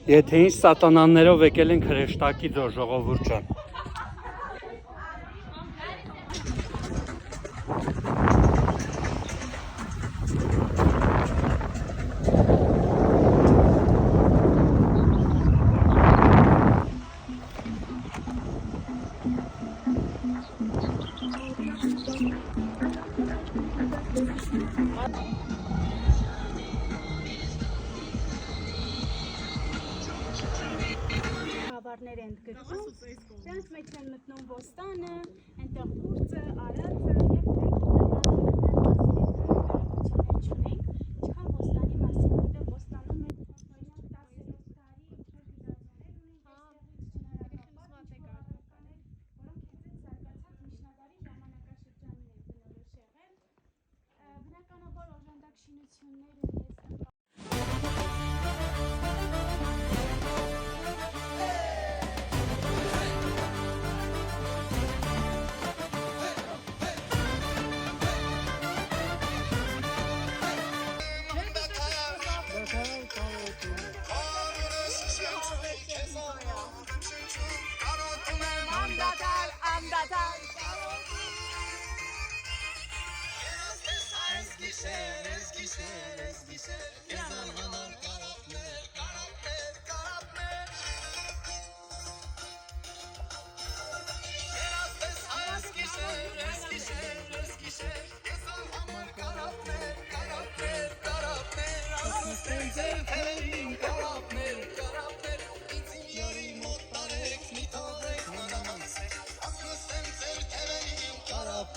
Եթե ինչ սատանաներով եկել ենք հրեշտակի ձոր, ժողովուրդ ջան։ Են գրում, դրանց մեջ են մտնում ոստանը, այնտեղ փուրձը, արածը եւ դրանք չունենք, ոստանի մասին գիտեմ, ոստանում են օրինակ 10-րդ դարի որոնք հետո զարգացած միջնադարի ժամանակաշրջանին են բնորոշ եղել։ Բնականաբար օժանդակ շինությունները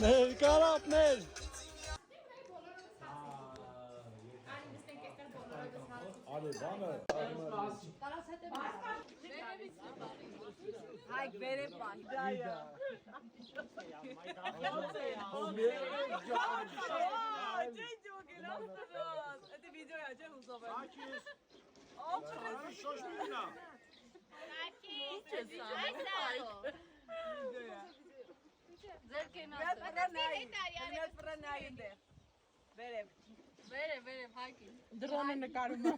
Կարապներ Հայք վերև բան Это видео я тебе узову. Վերև հայկի Դրոնը նկարում է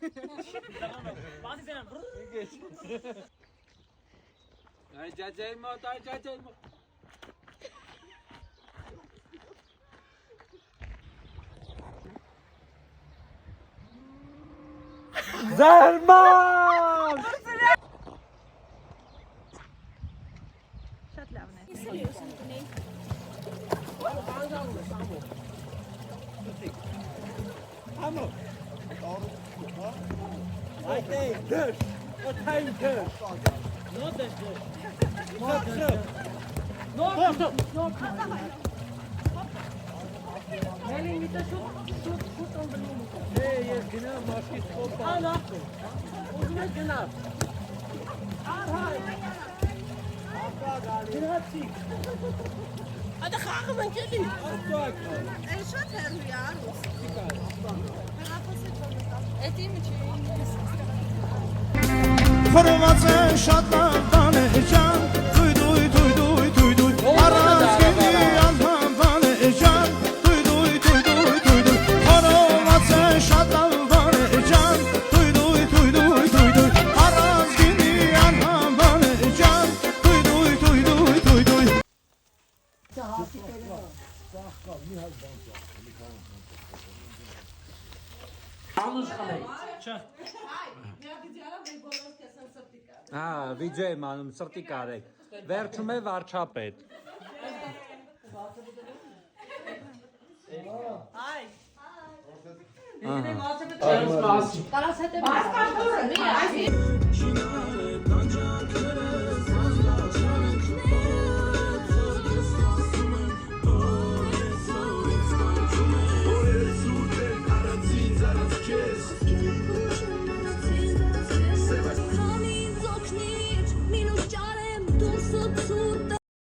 Բացի սենան Ay cacay mot, ay cacay mot. Zerman! շատ լավն է։ I think this, a tanker. Not this. Not this. Melin bir de şut oldu. Hey, genau, mach ich so. Ana. Uzun genau. Hadi kalkın gelin. Շատ հեռու է արուս։ Էդի միջի։ Խորոված է շատ բան է ջան, դույ առանցքի անհան է ջան, դույ խորոված է շատ բան է ջան, դույ առանցքի անհան է ջան, դույ Վիդեո եմ անում, սրտի կարեք։ Վերջում է վարչապետ։ Այ։ Ահա։ Տարած հետ է։